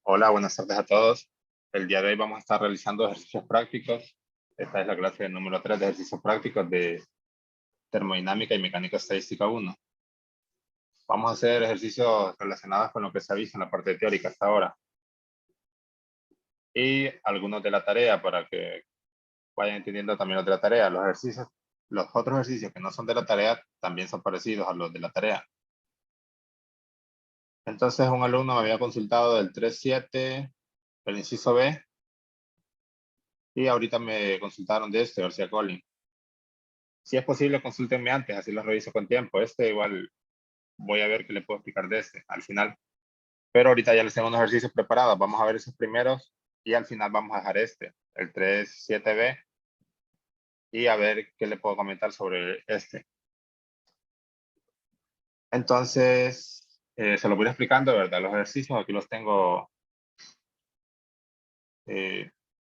Hola, buenas tardes a todos. El día de hoy vamos a estar realizando ejercicios prácticos. Esta es la clase número 3 de ejercicios prácticos de termodinámica y mecánica estadística 1. Vamos a hacer ejercicios relacionados con lo que se ha visto en la parte teórica hasta ahora. Y algunos de la tarea para que vayan entendiendo también los de la tarea. Los otros ejercicios que no son de la tarea también son parecidos a los de la tarea. Entonces un alumno me había consultado del 3.7, el inciso B, y ahorita me consultaron de este, García Collin. Si es posible, consúltenme antes, así lo reviso con tiempo. Igual voy a ver qué le puedo explicar de este al final. Pero ahorita ya les tengo unos ejercicios preparados. Vamos a ver esos primeros y al final vamos a dejar el 3.7b, y a ver qué le puedo comentar sobre este. Entonces, se lo voy explicando, ¿verdad? Los ejercicios aquí los tengo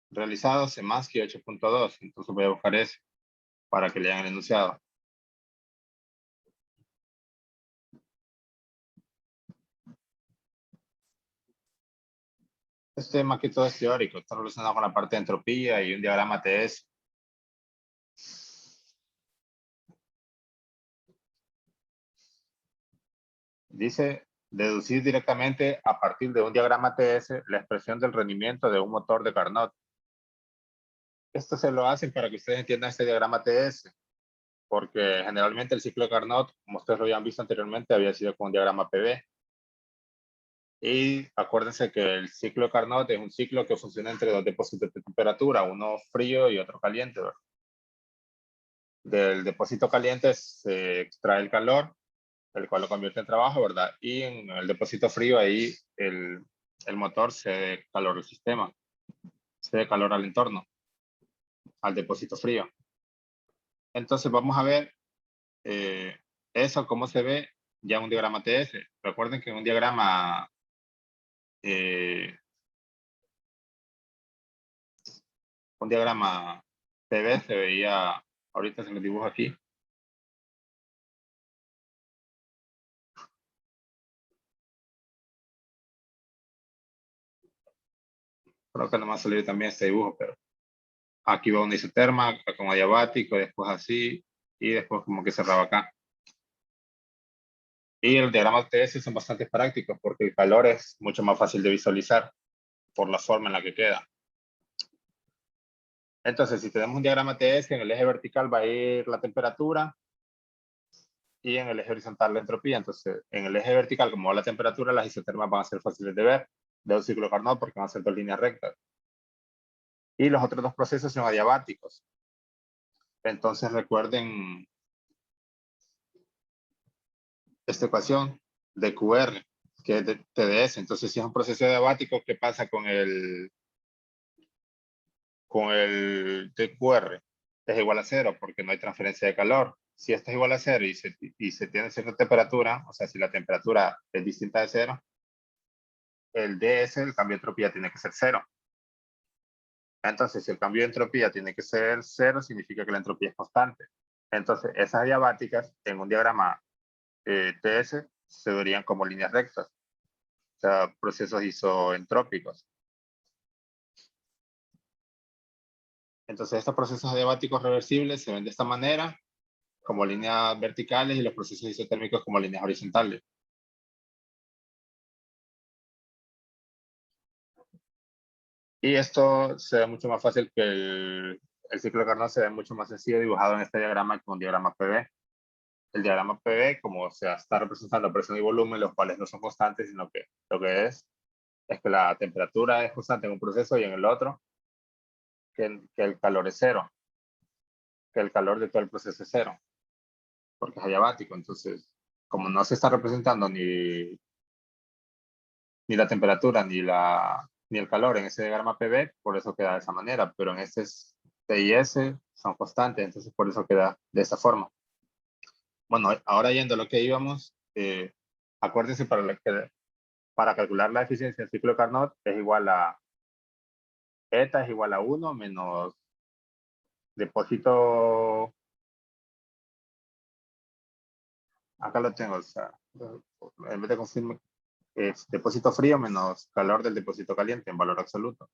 realizados en Mansky 8.2. Entonces voy a buscar ese para que lean el enunciado. Este más que todo es teórico, está relacionado con la parte de entropía y un diagrama TS. Dice, deducir directamente a partir de un diagrama TS la expresión del rendimiento de un motor de Carnot. Esto se lo hacen para que ustedes entiendan este diagrama TS, porque generalmente el ciclo de Carnot, como ustedes lo habían visto anteriormente, había sido con un diagrama PV. Y acuérdense que el ciclo de Carnot es un ciclo que funciona entre dos depósitos de temperatura, uno frío y otro caliente, ¿verdad? Del depósito caliente se extrae el calor, el cual lo convierte en trabajo, ¿verdad? Y en el depósito frío, ahí el motor cede calor al sistema, cede calor al entorno, al depósito frío. Entonces vamos a ver eh, eso, cómo se ve ya en un diagrama TS. Recuerden que en eh, un diagrama PV se veía, ahorita se los dibujo aquí. Creo que no me ha salido también este dibujo, pero aquí va una isoterma, acá como adiabático, después así, y después como que cerraba acá. Y el diagrama TS son bastante prácticos porque el calor es mucho más fácil de visualizar por la forma en la que queda. Entonces, si tenemos un diagrama TS, en el eje vertical va a ir la temperatura y en el eje horizontal la entropía. Entonces, en el eje vertical, como va la temperatura, las isotermas van a ser fáciles de ver de un ciclo Carnot porque van a ser dos líneas rectas. Y los otros dos procesos son adiabáticos. Entonces, recuerden esta ecuación de QR, que es de TDS. Entonces, si es un proceso adiabático, ¿qué pasa con el TQR? Es igual a cero porque no hay transferencia de calor. Si esto es igual a cero y se tiene cierta temperatura, o sea, si la temperatura es distinta de cero, el DS, el cambio de entropía, tiene que ser cero. Entonces, si el cambio de entropía tiene que ser cero, significa que la entropía es constante. Entonces, esas adiabáticas en un diagrama TS se verían como líneas rectas, o sea, procesos isoentrópicos. Entonces, estos procesos adiabáticos reversibles se ven de esta manera, como líneas verticales, y los procesos isotérmicos como líneas horizontales. Y esto se ve mucho más fácil que el ciclo de Carnot, se ve mucho más sencillo dibujado en este diagrama que un diagrama PV. El diagrama PV, como se está representando presión y volumen, los cuales no son constantes, sino que lo que es que la temperatura es constante en un proceso y en el otro, que el calor es cero, que el calor de todo el proceso es cero, porque es adiabático. Entonces, como no se está representando ni la temperatura ni el calor en ese diagrama PV, por eso queda de esa manera, pero en este T y S son constantes, entonces por eso queda de esta forma. Bueno, ahora yendo a lo que íbamos, acuérdense para calcular la eficiencia del ciclo de Carnot es igual a eta es igual a 1 menos depósito, acá lo tengo, o sea, en vez de es depósito frío menos calor del depósito caliente en valor absoluto.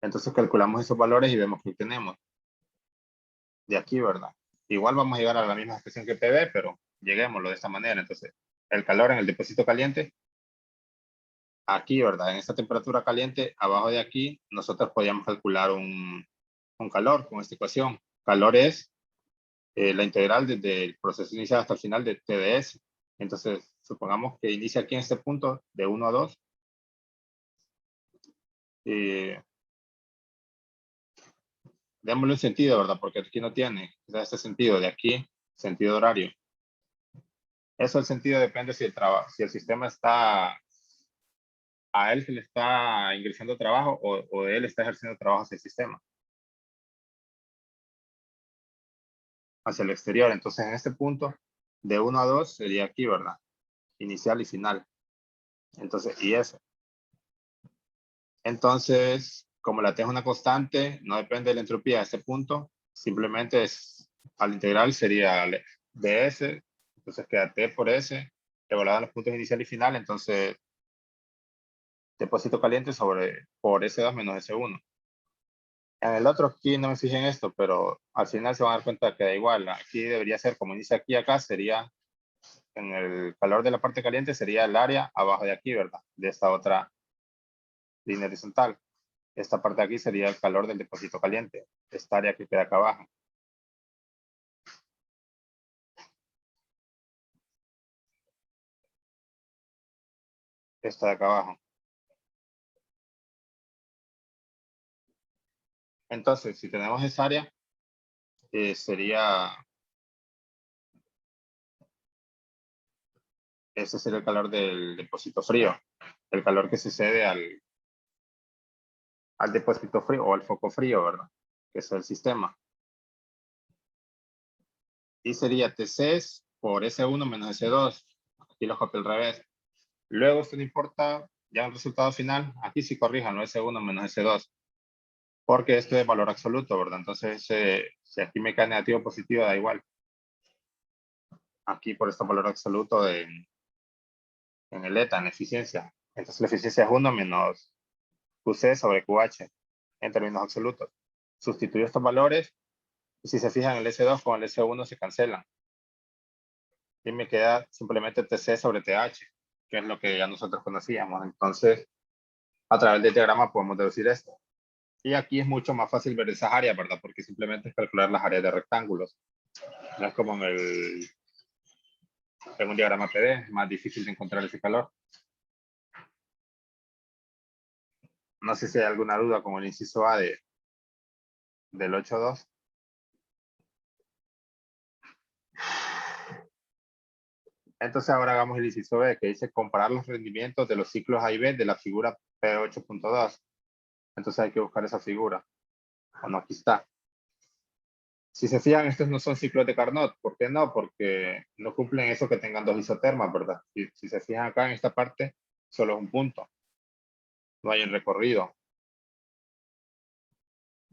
Entonces calculamos esos valores y vemos que tenemos de aquí, ¿verdad? Igual vamos a llegar a la misma expresión que PV, pero lleguémoslo de esta manera. Entonces, el calor en el depósito caliente, aquí, ¿verdad? En esta temperatura caliente, abajo de aquí, nosotros podíamos calcular un calor con esta ecuación. Calor es la integral desde el proceso inicial hasta el final de TDS. Entonces, supongamos que inicia aquí en este punto de 1 a 2. Démosle un sentido, ¿verdad? Porque aquí no tiene este sentido. De aquí, sentido horario. Eso el sentido depende si el sistema está, a él se le está ingresando trabajo o él está ejerciendo trabajo hacia el sistema, hacia el exterior. Entonces, en este punto, de 1 a 2 sería aquí, ¿verdad? Inicial y final. Entonces, y eso. Entonces, como la T es una constante, no depende de la entropía de este punto, simplemente es, al integral sería ds, entonces queda T por S, evaluado en los puntos inicial y final, entonces depósito caliente por S2 menos S1. En el otro aquí no me fijé en esto, pero al final se van a dar cuenta que da igual. Aquí debería ser como inicia aquí acá, sería en el calor de la parte caliente sería el área abajo de aquí, ¿verdad? De esta otra línea horizontal. Esta parte de aquí sería el calor del depósito caliente. Esta área que queda acá abajo. Esta de acá abajo. Entonces, si tenemos esa área, ese sería el calor del depósito frío. El calor que se cede al depósito frío o al foco frío, ¿verdad? Que es el sistema. Y sería TC por S1 menos S2. Aquí lo copio al revés. Luego, esto no importa, ya el resultado final, aquí sí corrijan, S1 menos S2. Porque esto es valor absoluto, ¿verdad? Entonces, si aquí me cae negativo o positivo, da igual. Aquí por este valor absoluto en el ETA, en eficiencia. Entonces, la eficiencia es 1 menos QC sobre QH en términos absolutos. Sustituyo estos valores y si se fijan, el S2 con el S1 se cancelan. Y me queda simplemente TC sobre TH, que es lo que ya nosotros conocíamos. Entonces, a través del diagrama podemos deducir esto. Y aquí es mucho más fácil ver esas áreas, ¿verdad? Porque simplemente es calcular las áreas de rectángulos. No es como en un diagrama PD, es más difícil de encontrar ese calor. No sé si hay alguna duda con el inciso A del 8.2. Entonces ahora hagamos el inciso B, que dice comparar los rendimientos de los ciclos A y B de la figura P8.2. Entonces hay que buscar esa figura. Bueno, aquí está. Si se fijan, estos no son ciclos de Carnot. ¿Por qué no? Porque no cumplen eso que tengan dos isotermas, ¿verdad? Si se fijan acá en esta parte, solo es un punto. No hay un recorrido.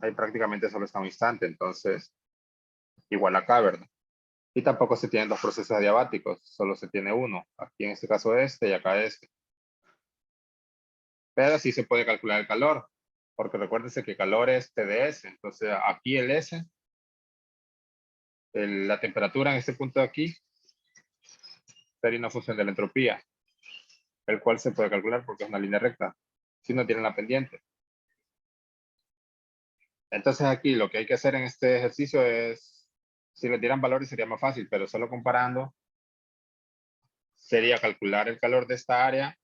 Ahí prácticamente solo está un instante. Entonces, igual acá, ¿verdad? Y tampoco se tienen dos procesos adiabáticos. Solo se tiene uno. Aquí en este caso este y acá este. Pero sí se puede calcular el calor. Porque recuérdense que calor es TDS. Entonces, aquí el S, la temperatura en este punto de aquí, sería una función de la entropía, el cual se puede calcular porque es una línea recta, si no tiene la pendiente. Entonces aquí lo que hay que hacer en este ejercicio es, si le dieran valores sería más fácil, pero solo comparando, sería calcular el calor de esta área,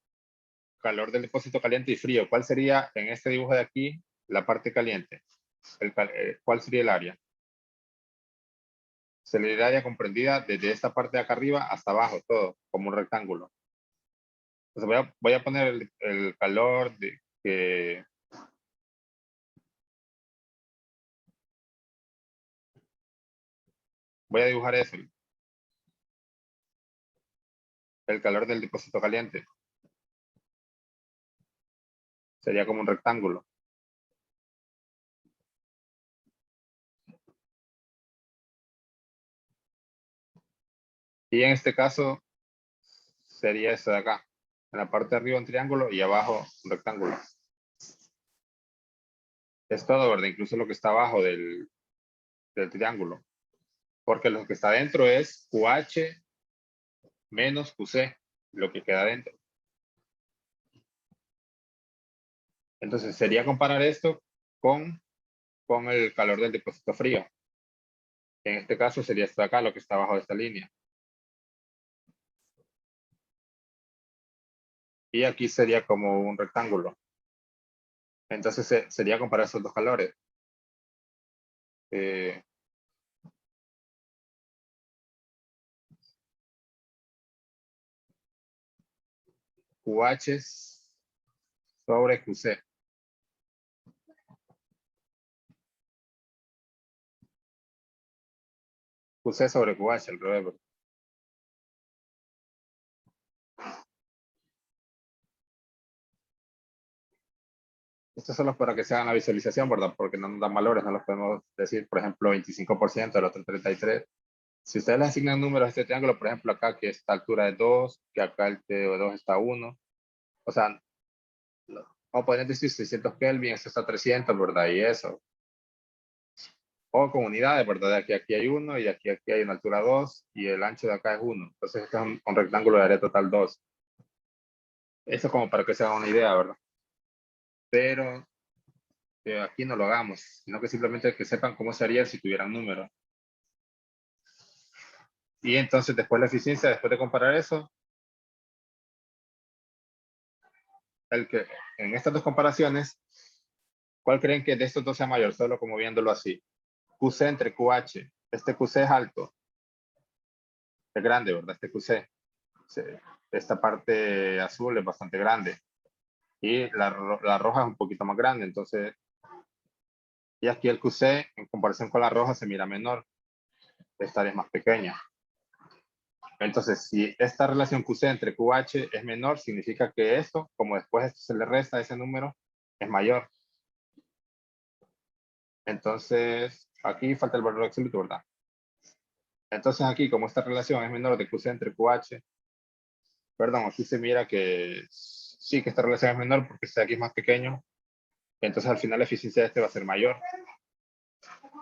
calor del depósito caliente y frío. ¿Cuál sería en este dibujo de aquí la parte caliente? ¿Cuál sería el área? Sería el área comprendida desde esta parte de acá arriba hasta abajo, todo, como un rectángulo. Entonces voy a poner el calor que voy a dibujar eso, el calor del depósito caliente. Sería como un rectángulo. Y en este caso sería esto de acá. En la parte de arriba un triángulo y abajo un rectángulo. Es todo, ¿verdad? Incluso lo que está abajo del triángulo. Porque lo que está dentro es QH menos QC, lo que queda dentro. Entonces sería comparar esto con el calor del depósito frío. En este caso sería esto de acá, lo que está abajo de esta línea. Y aquí sería como un rectángulo. Entonces sería comparar esos dos calores. QH sobre QC. QC sobre QH, al revés. Esto solo es para que se hagan la visualización, ¿verdad? Porque no nos dan valores, no los podemos decir, por ejemplo, 25%, el otro 33%. Si ustedes le asignan números a este triángulo, por ejemplo, acá que esta altura es 2, que acá el TO2 está 1, o sea, o podrían decir 600 Kelvin, esto está 300, ¿verdad? Y eso. O con unidades, ¿verdad? De aquí hay 1 y de aquí hay una altura 2 y el ancho de acá es 1. Entonces, este es un rectángulo de área total 2. Eso como para que se hagan una idea, ¿verdad? Pero aquí no lo hagamos, sino que simplemente que sepan cómo se haría si tuvieran números. Y entonces después la eficiencia, después de comparar eso, en estas dos comparaciones, ¿cuál creen que de estos dos sea mayor? Solo como viéndolo así. QC entre QH. Este QC es alto. Es grande, ¿verdad? Este QC. Esta parte azul es bastante grande. Y la roja es un poquito más grande. Entonces, y aquí el QC, en comparación con la roja, se mira menor. Esta área es más pequeña. Entonces, si esta relación QC entre QH es menor, significa que esto, como después esto se le resta ese número, es mayor. Entonces, aquí falta el valor absoluto, ¿verdad? Entonces aquí, como esta relación es menor de QC entre QH, perdón, aquí se mira que sí que esta relación es menor porque este aquí es más pequeño. Entonces al final la eficiencia de este va a ser mayor.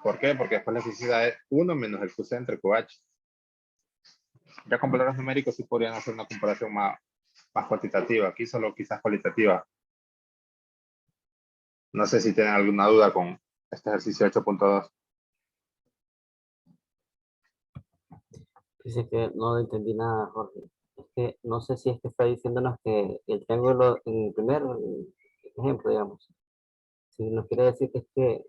¿Por qué? Porque después la eficiencia es 1 menos el QC entre QH. Ya con valores numéricos sí podrían hacer una comparación más cuantitativa. Aquí solo quizás cualitativa. No sé si tienen alguna duda con este ejercicio 8.2. Dice que no entendí nada, Jorge. Es que no sé si es que está diciéndonos que el triángulo, en el primer ejemplo, digamos, si nos quiere decir que es que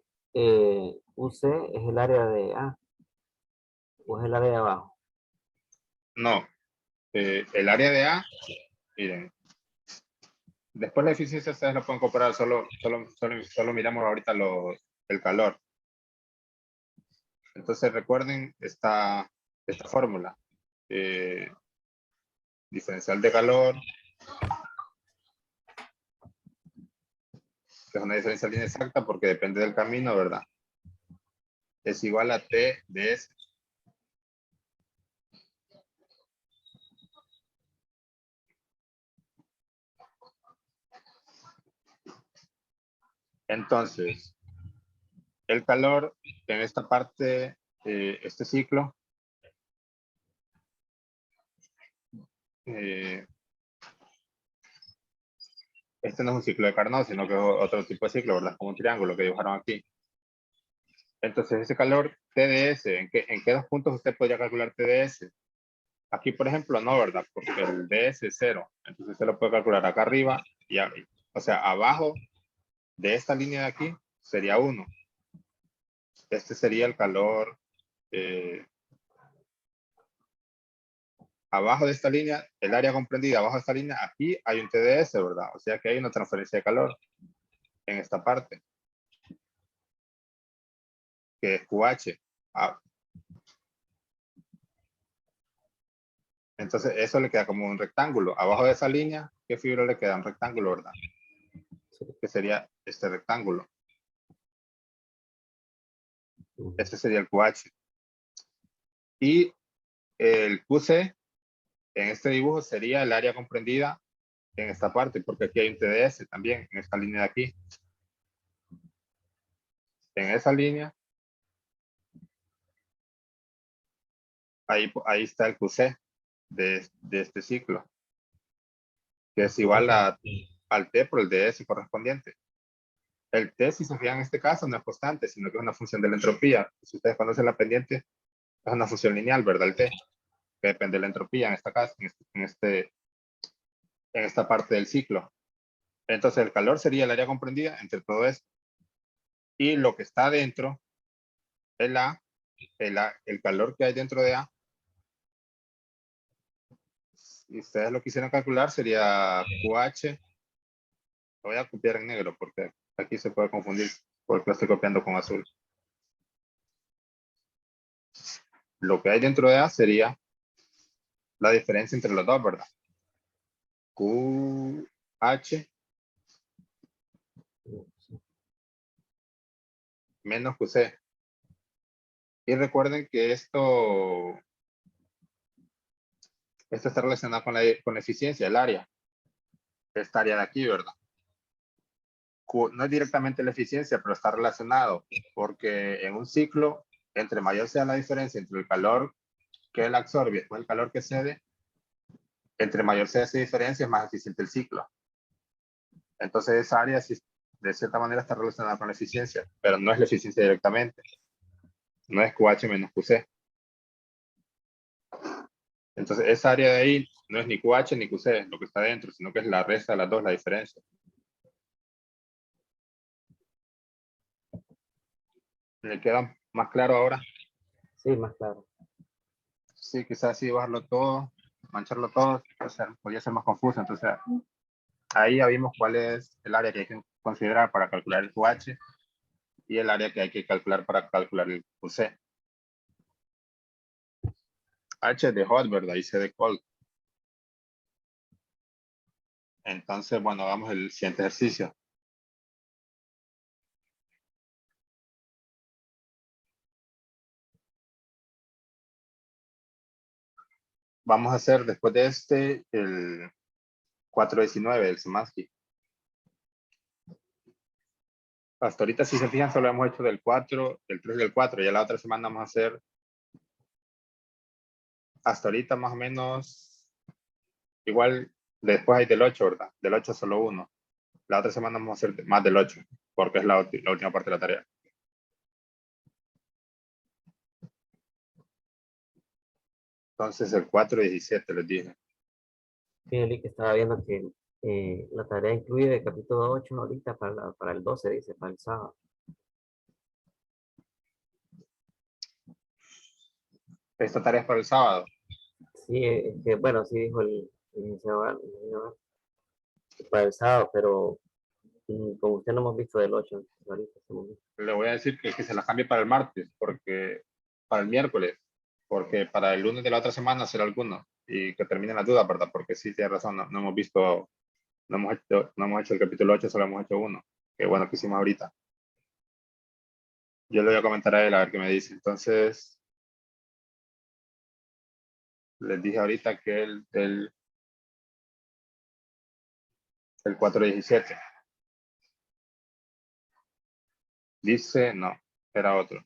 UC es el área de A o es el área de abajo. No. El área de A, miren. Después la eficiencia ustedes lo pueden comparar, solo miramos ahorita el calor. Entonces recuerden esta fórmula. Diferencial de calor, que es una diferencial inexacta porque depende del camino, ¿verdad? Es igual a T de S. Entonces, el calor en esta parte, este ciclo, este no es un ciclo de Carnot, sino que es otro tipo de ciclo, ¿verdad? Como un triángulo que dibujaron aquí. Entonces, ese calor TDS, ¿en qué dos puntos usted podría calcular TDS? Aquí, por ejemplo, no, ¿verdad? Porque el DS es 0. Entonces, usted lo puede calcular acá arriba, o sea, abajo de esta línea de aquí sería 1. Este sería el calor abajo de esta línea, el área comprendida abajo de esta línea, aquí hay un TDS, ¿verdad? O sea que hay una transferencia de calor en esta parte, que es QH. Entonces, eso le queda como un rectángulo. Abajo de esa línea, ¿qué fibra le queda? Un rectángulo, ¿verdad? Que sería este rectángulo. Este sería el QH. Y el QC en este dibujo sería el área comprendida en esta parte, porque aquí hay un TDS también, en esta línea de aquí. En esa línea, ahí está el QC de este ciclo, que es igual al T por el DS correspondiente. El T, si se fijan en este caso, no es constante, sino que es una función de la entropía. Si ustedes conocen la pendiente, es una función lineal, ¿verdad? El T, que depende de la entropía en esta caso, en esta parte del ciclo. Entonces, el calor sería el área comprendida entre todo esto. Y lo que está dentro, el A, el calor que hay dentro de A, si ustedes lo quisieran calcular, sería QH. Lo voy a copiar en negro porque aquí se puede confundir porque lo estoy copiando con azul. Lo que hay dentro de A sería la diferencia entre los dos, ¿verdad? QH menos QC. Y recuerden que esto está relacionado con la eficiencia del área. Esta área de aquí, ¿verdad? No es directamente la eficiencia, pero está relacionado, porque en un ciclo, entre mayor sea la diferencia entre el calor que él absorbe o el calor que cede, entre mayor sea esa diferencia, es más eficiente el ciclo. Entonces esa área sí, de cierta manera está relacionada con la eficiencia, pero no es la eficiencia directamente. No es QH menos QC. Entonces esa área de ahí no es ni QH ni QC, lo que está dentro, sino que es la resta de las dos, la diferencia. ¿Le queda más claro ahora? Sí, más claro. Sí, quizás sí bajarlo todo, mancharlo todo, podría ser más confuso. Entonces ahí ya vimos cuál es el área que hay que considerar para calcular el QH y el área que hay que calcular para calcular el QC. H de hot, ¿verdad? Y C de cold. Entonces, bueno, vamos al siguiente ejercicio. Vamos a hacer después de este el 419, el Szymanski. Hasta ahorita, si se fijan, solo hemos hecho del 4, del 3 y del 4. Ya la otra semana vamos a hacer, hasta ahorita más o menos, igual, después hay del 8, ¿verdad? Del 8 solo uno. La otra semana vamos a hacer más del 8, porque es la última parte de la tarea. Entonces, el 417 les dije. Fíjate que estaba viendo que la tarea incluye el capítulo 8 ahorita para el 12, dice, para el sábado. Esta tarea es para el sábado. Sí, es que, bueno, sí dijo el licenciado, para el sábado, pero como usted no hemos visto del 8, ahorita estamos viendo. Le voy a decir que se la cambie para el martes, porque para el miércoles, porque para el lunes de la otra semana será alguno y que terminen las dudas, ¿verdad? Porque sí, tiene razón, no hemos visto, no hemos hecho el capítulo 8, solo hemos hecho uno. Que bueno que hicimos ahorita. Yo le voy a comentar a él a ver qué me dice. Entonces, les dije ahorita que el 417. Dice, no, era otro.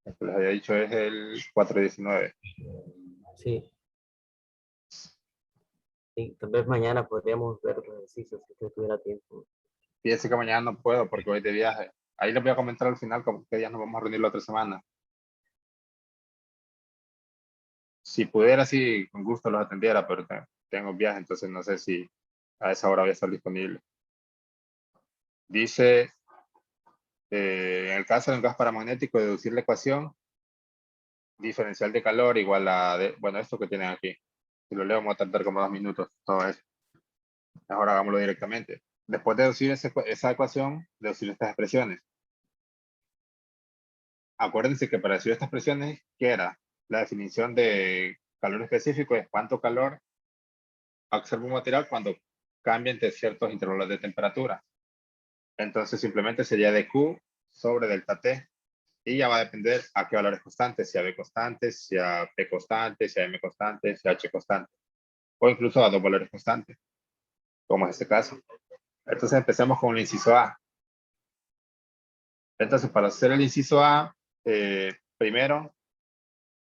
El que les había dicho es el 419. Sí. Sí, tal vez mañana podríamos ver los ejercicios si usted tuviera tiempo. Fíjense que mañana no puedo porque voy de viaje. Ahí les voy a comentar al final como qué días nos vamos a reunir la otra semana. Si pudiera, sí, con gusto los atendiera, pero tengo viaje, entonces no sé si a esa hora voy a estar disponible. Dice, en el caso de un gas paramagnético, deducir la ecuación diferencial de calor igual a, bueno, esto que tienen aquí. Si lo leo, vamos a tardar como 2 minutos, todo eso. Mejor hagámoslo directamente. Después de deducir esa ecuación, deducir estas expresiones. Acuérdense que para decir estas expresiones, ¿qué era? La definición de calor específico es cuánto calor absorbe un material cuando cambia entre ciertos intervalos de temperatura. Entonces simplemente sería de Q sobre delta T. Y ya va a depender a qué valores constantes, si a B constante, si a P constante, si a M constante, si a H constante. o incluso a dos valores constantes, como en este caso. Entonces empecemos con el inciso A. Entonces, para hacer el inciso A, primero,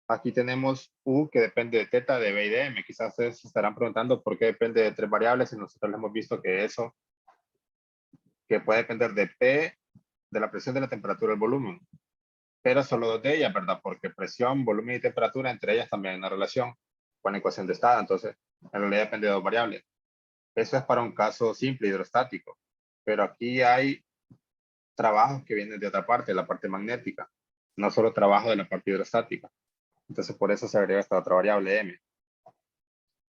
aquí tenemos U que depende de teta, de B y de M. Quizás ustedes se estarán preguntando por qué depende de tres variables y nosotros hemos visto que eso, que puede depender de P, de la presión, de la temperatura, del volumen. Pero solo dos de ellas, ¿verdad? Porque presión, volumen y temperatura, entre ellas también hay una relación con la ecuación de estado. Entonces, en realidad depende de dos variables. Eso es para un caso simple hidrostático. Pero aquí hay trabajos que vienen de otra parte, la parte magnética. No solo trabajo de la parte hidrostática. Entonces, por eso se agrega esta otra variable M.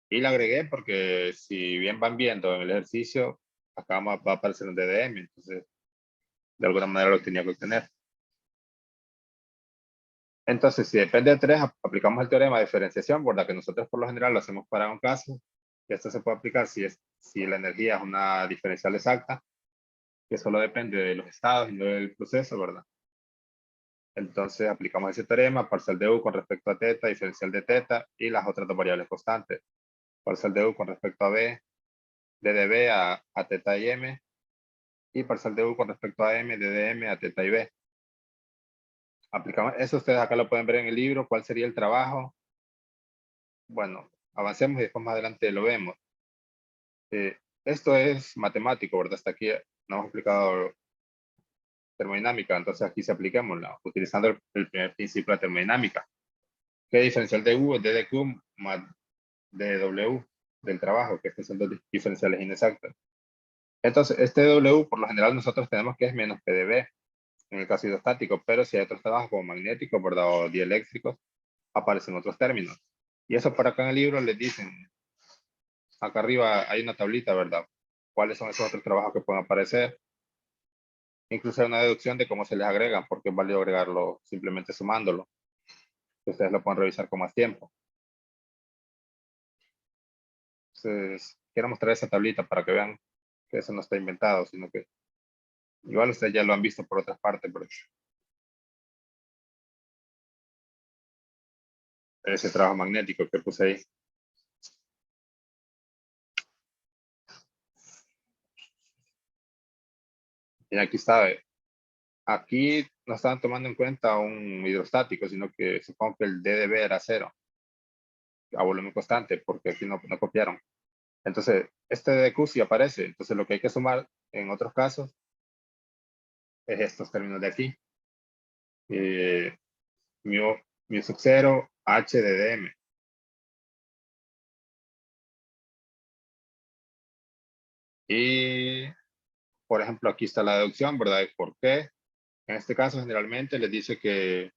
Y la agregué porque si bien van viendo en el ejercicio, acá va a aparecer un DDM. Entonces, de alguna manera lo tenía que obtener. Entonces, si depende de tres, aplicamos el teorema de diferenciación, ¿verdad? Que nosotros por lo general lo hacemos para un caso. Y esto se puede aplicar si la energía es una diferencial exacta, que solo depende de los estados y no del proceso, ¿verdad? Entonces aplicamos ese teorema, parcial de U con respecto a teta, diferencial de teta y las otras dos variables constantes. Parcial de U con respecto a B, de dB a teta y M, y parcial de U con respecto a M, de dm a teta y B. Aplicamos eso, ustedes acá lo pueden ver en el libro, cuál sería el trabajo. Bueno, avancemos y después más adelante lo vemos. Esto es matemático, ¿verdad? Hasta aquí no hemos explicado termodinámica, entonces aquí se apliquémosla, utilizando el primer principio de termodinámica. ¿Qué diferencial de U es d de Q más de W del trabajo? Que estos son dos diferenciales inexactos. Entonces, este W, por lo general, nosotros tenemos que es menos P de B, en el caso hidrostático, pero si hay otros trabajos como magnéticos, ¿verdad? O dieléctricos, aparecen otros términos. Y eso por acá en el libro les dicen, acá arriba hay una tablita, ¿verdad? ¿Cuáles son esos otros trabajos que pueden aparecer? Incluso hay una deducción de cómo se les agregan, porque es válido agregarlo simplemente sumándolo. Ustedes lo pueden revisar con más tiempo. Entonces, quiero mostrar esa tablita para que vean que eso no está inventado, sino que igual ustedes ya lo han visto por otras partes, pero ese trabajo magnético que puse ahí. Y aquí está, aquí no estaban tomando en cuenta un hidrostático, sino que supongo que el DDB era cero, a volumen constante, porque aquí no copiaron. Entonces, este DQ sí aparece, entonces lo que hay que sumar en otros casos es estos términos de aquí. Mu sub 0, H de dm. Y, por ejemplo, aquí está la deducción, ¿verdad? De por qué. En este caso, generalmente les dice que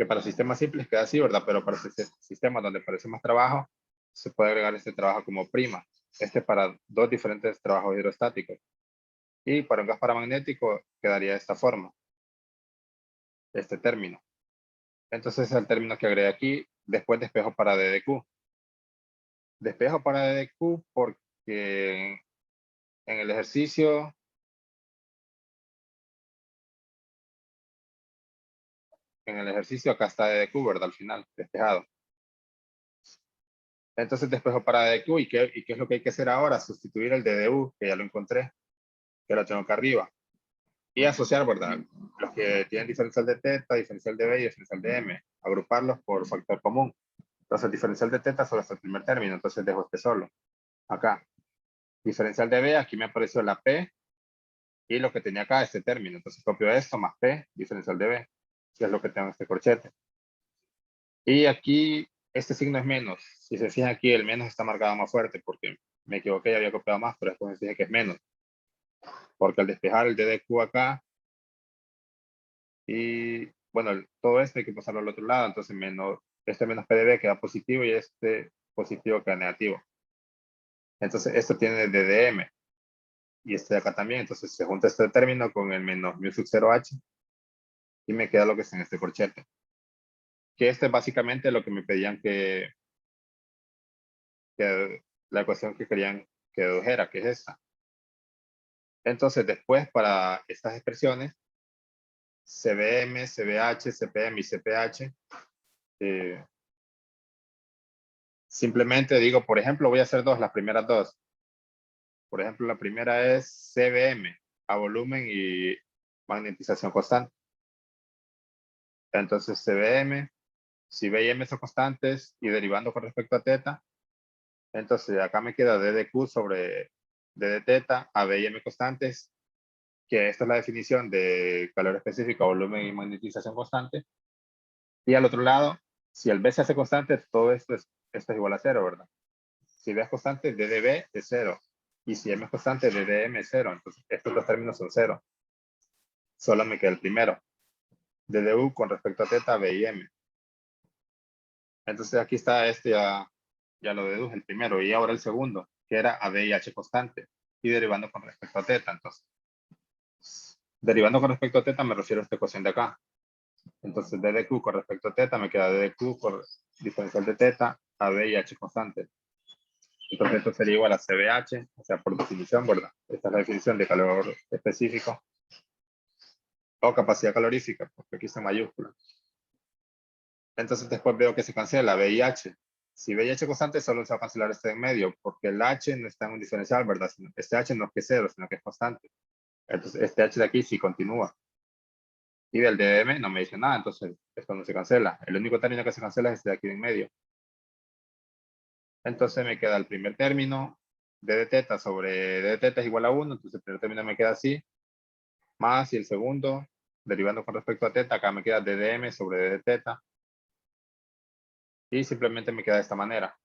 para sistemas simples queda así, ¿verdad? Pero para sistemas donde parece más trabajo, se puede agregar este trabajo como prima. Este para dos diferentes trabajos hidrostáticos. Y para un gas paramagnético quedaría de esta forma, este término. Entonces es el término que agregué aquí, después despejo para DDQ. Despejo para DDQ porque en el ejercicio acá está DDQ, ¿verdad? Al final, despejado. Entonces despejo para DDQ, ¿y qué es lo que hay que hacer ahora? Sustituir el DDU, que ya lo encontré, que lo tengo acá arriba. Y asociar, ¿verdad? Los que tienen diferencial de teta, diferencial de B y diferencial de M. Agruparlos por factor común. Entonces, el diferencial de teta solo es el primer término, entonces dejo este solo. Acá. Diferencial de B, aquí me apareció la P y lo que tenía acá, este término. Entonces copio esto más P, diferencial de B, que es lo que tengo en este corchete. Y aquí, este signo es menos. Si se fijan aquí, el menos está marcado más fuerte porque me equivoqué y había copiado más, pero después me dije que es menos. Porque al despejar el DDQ acá, y bueno, todo esto hay que pasarlo al otro lado, entonces menos, este menos PDB queda positivo y este positivo queda negativo. Entonces esto tiene DDM y este de acá también, entonces se junta este término con el menos mu sub 0h y me queda lo que está en este corchete. Que este es básicamente lo que me pedían que la ecuación que querían que dedujera, que es esta. Entonces después para estas expresiones, CBM, CBH, CPM y CPH, Simplemente digo, por ejemplo, voy a hacer las primeras dos. Por ejemplo, la primera es CBM, a volumen y magnetización constante. Entonces, CBM, si B y M son constantes y derivando con respecto a teta, entonces acá me queda DDQ sobre D de teta a B y M constantes, que esta es la definición de calor específico, volumen y magnetización constante. Y al otro lado, si el B se hace constante, todo esto es igual a cero, ¿verdad? Si B es constante, D de B es cero. Y si M es constante, D de M es cero. Entonces, estos dos términos son cero. Solo me queda el primero. D de U con respecto a teta, B y M. Entonces, aquí está ya lo deduje el primero. Y ahora el segundo, que era a B y H constante. Y derivando con respecto a teta. Entonces, derivando con respecto a teta me refiero a esta ecuación de acá. Entonces, d de q con respecto a teta me queda d de q por diferencial de teta a b y h constante. Entonces, esto sería igual a CBH, o sea, por definición, ¿verdad? Esta es la definición de calor específico o capacidad calorífica, porque aquí está en mayúscula. Entonces, después veo que se cancela b y h. Si b y h constante, solo se va a cancelar este en medio, porque el h no está en un diferencial, ¿verdad? Este h no es que es cero, sino que es constante. Entonces, este h de aquí sí continúa. Y del DM no me dice nada, entonces esto no se cancela. El único término que se cancela es este de aquí en medio. Entonces me queda el primer término, d de teta sobre d de teta es igual a 1, entonces el primer término me queda así, más y el segundo, derivando con respecto a teta, acá me queda d de m sobre d de teta. Y simplemente me queda de esta manera.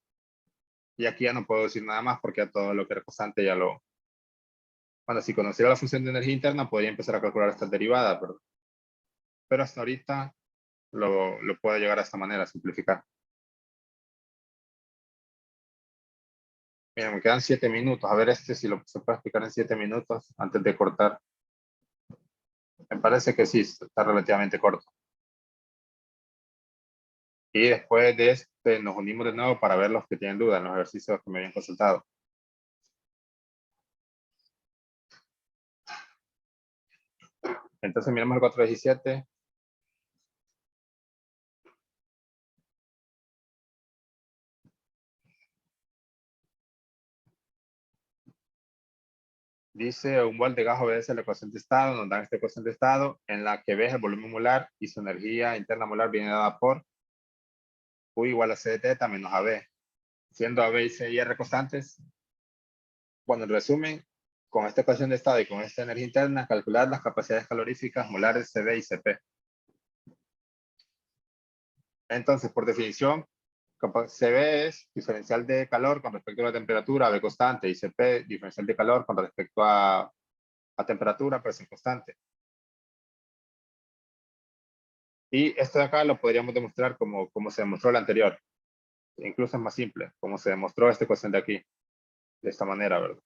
Y aquí ya no puedo decir nada más porque a todo lo que era constante ya lo... Bueno, si conociera la función de energía interna, podría empezar a calcular estas derivadas, pero hasta ahorita lo puedo llegar a esta manera, simplificar. Mira, me quedan 7 minutos. A ver si se puede explicar en 7 minutos antes de cortar. Me parece que sí, está relativamente corto. Y después de este nos unimos de nuevo para ver los que tienen dudas en los ejercicios que me habían consultado. Entonces miramos el 417. Dice, un bol de gas obedece a la ecuación de estado, nos dan esta ecuación de estado en la que ves el volumen molar y su energía interna molar viene dada por U igual a C de teta menos AB. Siendo AB y C y R constantes, bueno, en resumen, con esta ecuación de estado y con esta energía interna, calcular las capacidades caloríficas molares CB y CP. Entonces, por definición, CB es diferencial de calor con respecto a la temperatura, B constante, y CP, diferencial de calor con respecto a temperatura, presión constante. Y esto de acá lo podríamos demostrar como se demostró el anterior. Incluso es más simple, como se demostró esta ecuación de aquí, de esta manera, ¿verdad?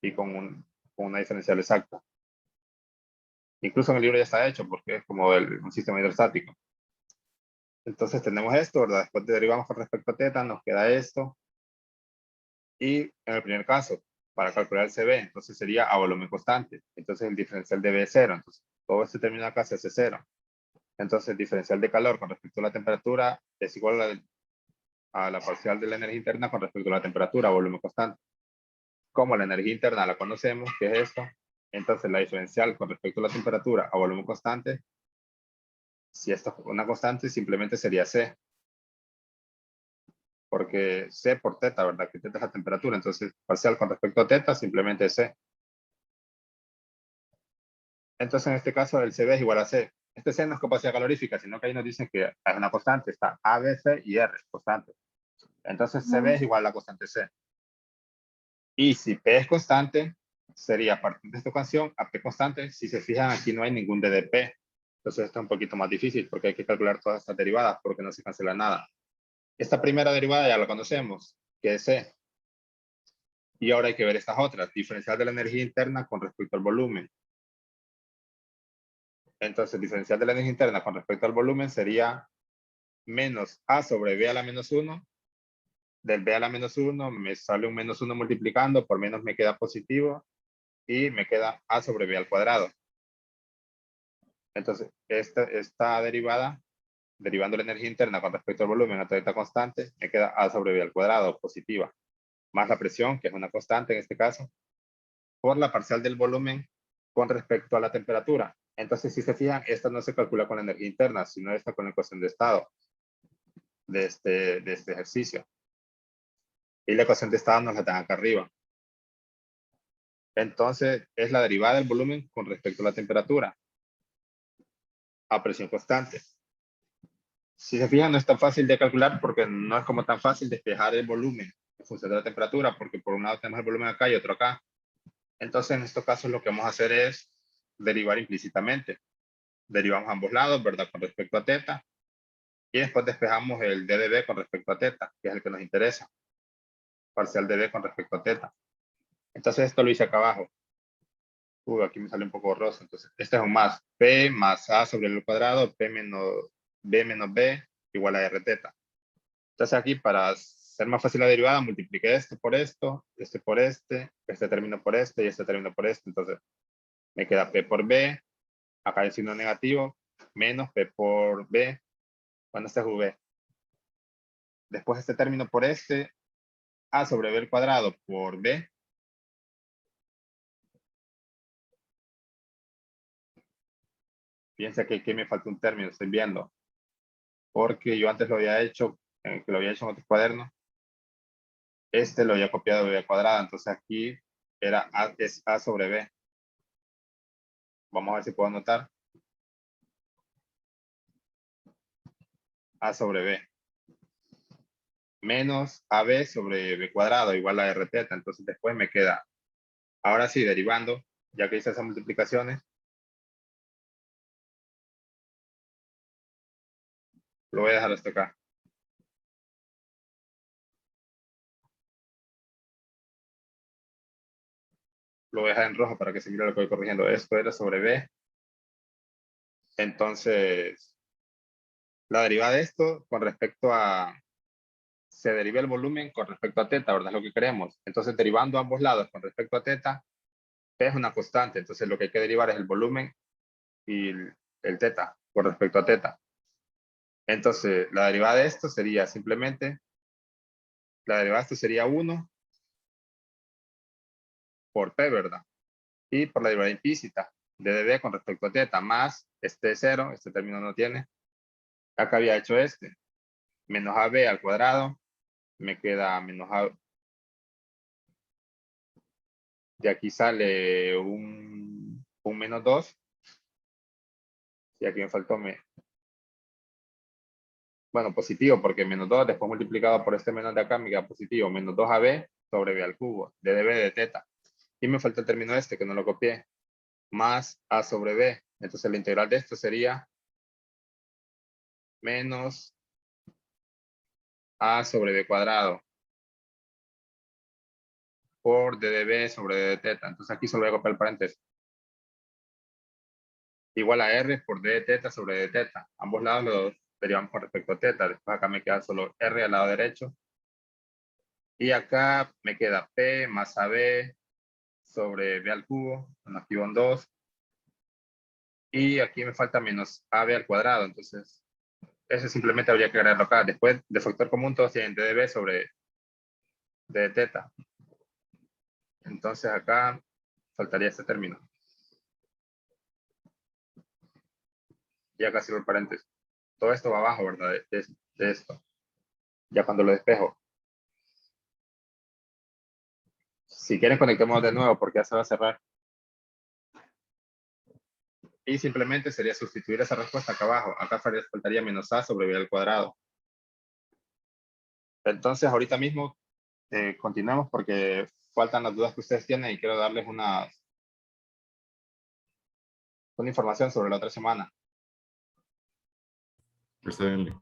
Y con una diferencial exacta. Incluso en el libro ya está hecho, porque es como un sistema hidrostático. Entonces tenemos esto, ¿verdad? Después derivamos con respecto a teta, nos queda esto. Y en el primer caso, para calcular el CB, entonces sería a volumen constante. Entonces el diferencial de B es cero. Entonces todo este término acá se hace cero. Entonces el diferencial de calor con respecto a la temperatura es igual a la parcial de la energía interna con respecto a la temperatura, a volumen constante. Como la energía interna la conocemos, que es esto, entonces la diferencial con respecto a la temperatura a volumen constante, si esto es una constante, simplemente sería C. Porque C por teta, ¿verdad? Que teta es la temperatura. Entonces, parcial con respecto a teta, simplemente C. Entonces, en este caso, el CB es igual a C. Este C no es capacidad calorífica, sino que ahí nos dicen que es una constante. Está A, B, C y R, constante. Entonces, CB es igual a la constante C. Y si P es constante, sería a partir de esta ecuación, a P constante. Si se fijan, aquí no hay ningún DDP. Entonces, esto es un poquito más difícil porque hay que calcular todas estas derivadas porque no se cancela nada. Esta primera derivada ya la conocemos, que es C. Y ahora hay que ver estas otras, diferencial de la energía interna con respecto al volumen. Entonces, diferencial de la energía interna con respecto al volumen sería menos A sobre B a la menos 1. Del B a la menos 1 me sale un menos 1 multiplicando, por menos me queda positivo y me queda A sobre B al cuadrado. Entonces, esta derivada derivando la energía interna con respecto al volumen a teta constante, me queda A sobre B al cuadrado, positiva, más la presión, que es una constante en este caso, por la parcial del volumen con respecto a la temperatura. Entonces, si se fijan, esta no se calcula con la energía interna, sino esta con la ecuación de estado de este ejercicio. Y la ecuación de estado nos la dan acá arriba. Entonces, es la derivada del volumen con respecto a la temperatura a presión constante. Si se fijan, no es tan fácil de calcular porque no es como tan fácil despejar el volumen en función de la temperatura, porque por un lado tenemos el volumen acá y otro acá. Entonces, en estos casos lo que vamos a hacer es derivar implícitamente. Derivamos ambos lados, ¿verdad? Con respecto a teta. Y después despejamos el d de b con respecto a teta, que es el que nos interesa. Parcial de b con respecto a teta. Entonces, esto lo hice acá abajo. Aquí me sale un poco borroso. Entonces, este es un más. P más A sobre el cuadrado, P menos B igual a R teta. Entonces, aquí para ser más fácil la derivada, multipliqué esto por esto, este término por este y este término por este. Entonces, me queda P por B, acá el signo negativo, menos P por B, cuando este es V. Después este término por este, A sobre B al cuadrado por B. Fíjense que aquí me falta un término, estoy viendo. Porque yo antes lo había hecho, que lo había hecho en otro cuaderno. Este lo había copiado de B al cuadrado, entonces aquí es A sobre B. Vamos a ver si puedo anotar. A sobre B. Menos AB sobre B cuadrado igual a R teta. Entonces después me queda, ahora sí, derivando, ya que hice esas multiplicaciones. Lo voy a dejar hasta acá. Lo voy a dejar en rojo para que se mire lo que voy corrigiendo. Esto era sobre B. Entonces, la derivada de esto con respecto a, se deriva el volumen con respecto a teta, ¿verdad? Es lo que queremos. Entonces, derivando ambos lados con respecto a teta, P es una constante. Entonces, lo que hay que derivar es el volumen y el teta con respecto a teta. Entonces, la derivada de esto sería simplemente, la derivada de esto sería 1 por P, ¿verdad? Y por la derivada implícita de dB con respecto a teta más este 0, este término no tiene. Acá había hecho este, menos AB al cuadrado, me queda menos A. De aquí sale un menos 2. Y aquí me faltó, bueno, positivo, porque menos 2 después multiplicado por este menos de acá me queda positivo. Menos 2AB sobre B al cubo, de dB de teta. Y me falta el término este, que no lo copié. Más A sobre B. Entonces la integral de esto sería menos A sobre B cuadrado por d de B sobre d de teta. Entonces aquí solo voy a copiar el paréntesis. Igual a R por d de teta sobre d de teta. Ambos lados los derivamos con respecto a teta. Después acá me queda solo R al lado derecho. Y acá me queda P más AB sobre B al cubo. Bueno, aquí van 2. Y aquí me falta menos AB al cuadrado. Entonces, eso simplemente habría que agregarlo acá. Después, de factor común, todos tienen d de B sobre d de teta. Entonces acá faltaría este término. Y acá cierro el paréntesis. Todo esto va abajo, ¿verdad? De esto. Ya cuando lo despejo. Si quieren, conectemos de nuevo porque ya se va a cerrar. Y simplemente sería sustituir esa respuesta acá abajo. Acá faltaría menos A sobre B al cuadrado. Entonces, ahorita mismo continuemos porque faltan las dudas que ustedes tienen y quiero darles una información sobre la otra semana. Está bien.